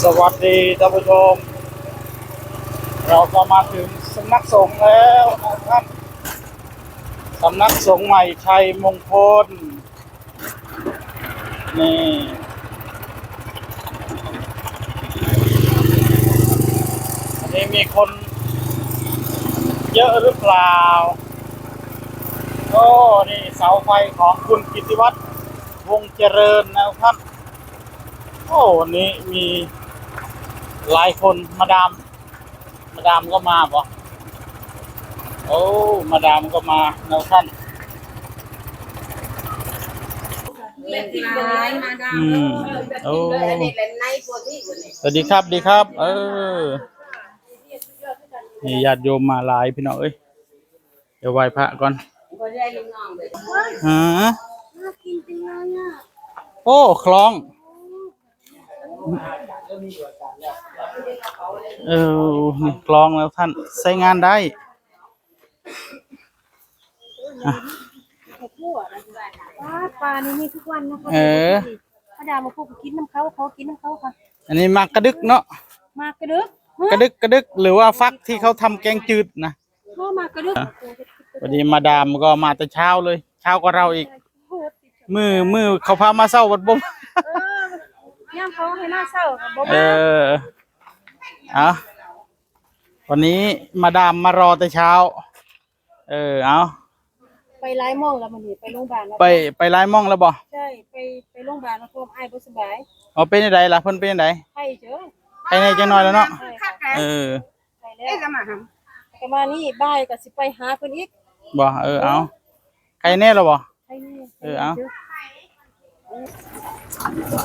สวัสดีท่านผู้ชมเราก็มาถึงสำนักสงฆ์แล้วนะครับสำนักสงฆ์ใหม่ชัยมงคลนี่อันนี้มีคนเยอะหรือเปล่าโอ้นี่เสาไฟของคุณกิติวัฒน์วงเจริญนะครับโอ้วันนี้มีหลายคนมาดามก็มาปะโอ้มาดามก็มาแล้วท่านโอ้สวัสดีครับดีครับนี่ญาติโยมมาหลายพี่น้องเอ้ยเดี๋ยวไหว้พระก่อนฮะโอ้คล้องนี่คล้องแล้วท่านใช้งานได้ปลานี่มีทุกวันนะคะพระดามาพูดกินน้ำเขากินน้ำเขาค่ะอันนี้มากระดึกเนาะมากระดึกหรือว่าฟักที่เขาทำแกงจืดนะมากระดึกวันนี้มาดามก็มาแต่เช้าเลยเช้ากว่าเราอีกมือเขาพามาเศร้าวัดบ่มย่างเขาให้มาเศร้าเอาวันนี้มาดามมารอแต่เช้าเอาไปไล่มองแล้วมันไปโรงพยาบาลไปไล่มองแล้วบ่ใช่ไปโรงพยาบาลแล้วก็ไอ้บ่สบายเป็นยังไงล่ะเพิ่นเป็นยังไงไข้เจอไข้ในจังน้อยแล้วเนาะไข้แล้วก็มานี่บ่ายก็สิไปหาเพิ่นอีกบ่เอาไข้แน่แล้วบ่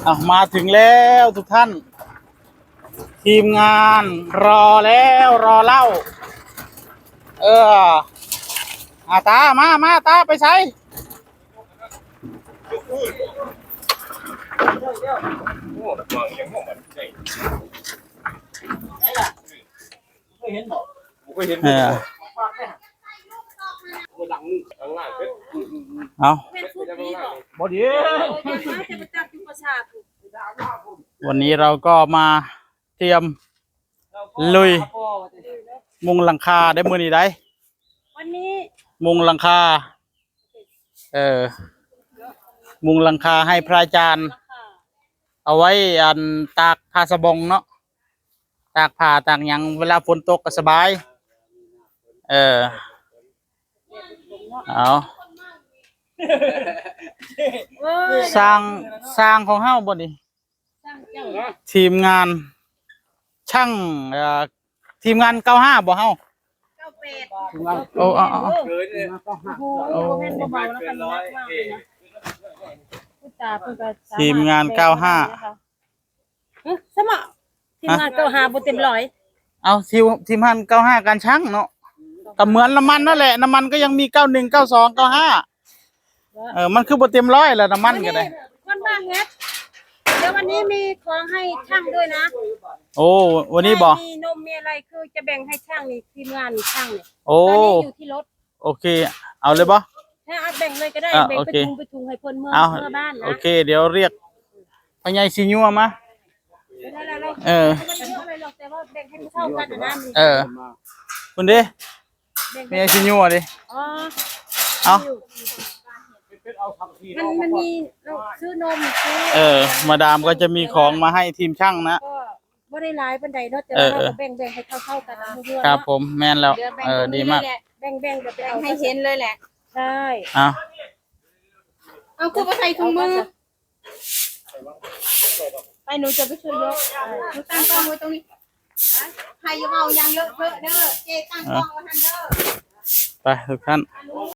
เอามาถึงแล้วทุกท่านทีมงานรอแล้วรอเล่าตามาตาไปใช้เอาบอดี้วันนี้เราก็มาเตรียมลุยมุงหลังคาได้มือนี้ได้วันนี้มุงหลังคามุงหลังคาให้พระอาจารย์เอาไว้อันตากผ้าสบงเนาะตากผ้าตากหยังเวลาฝนตกก็สบายเอาสร้างของเฮาบ่นี่ทีมงานช่างทีมงาน95บ่เฮาโอ้ทีมงาน95สมะทีมงาน95บ่เต็มร้อยเอาทีมงาน95การช่างเนาะก็เหมือนน้ำมันนั่นแหละน้ำมันก็ยังมี91 92 95มันคือบ่เต็มร้อยแล้วน้ำมันก็ได้วันบ้างเฮ็ดเดี๋ยววันนี้มีของให้ช่างด้วยนะโอ้วันนี้บ่มีนมมีอะไรคือจะแบ่งให้ช่างนี่ทีมงานช่างเนี่ยโอ้ตอนนี้อยู่ที่รถโอเคเอาเลยบ่ถ้าแบ่งเลยก็ได้แบ่งไปทุงให้เพิ่นเมื่อบ้านนะโอเคเดี๋ยวเรียกพ่อใหญ่สิญัวมาแต่ว่าแบ่งให้เท่ากันนะคุณดิพ่อใหญ่สิญัวดิเอามันมีซื้อนมมาดามก็จะมีของมาให้ทีมช่างนะก็บ่ได้หลายปานใดเนาะแต่ว่าเราแบ่งให้เท่ากันครับผมแม่นแล้วดีมากแบ่งแบบให้เห็นเลยแหละใช่เอาคือว่าใส่ถุงมือไปหนูจะไปช่วยยกหนูตั้งกล้องไว้ตรงนี้ให้ยกเอายังเยอะเด้อเจ๊ตั้งกล้องไว้ทันเด้อไปทุกท่าน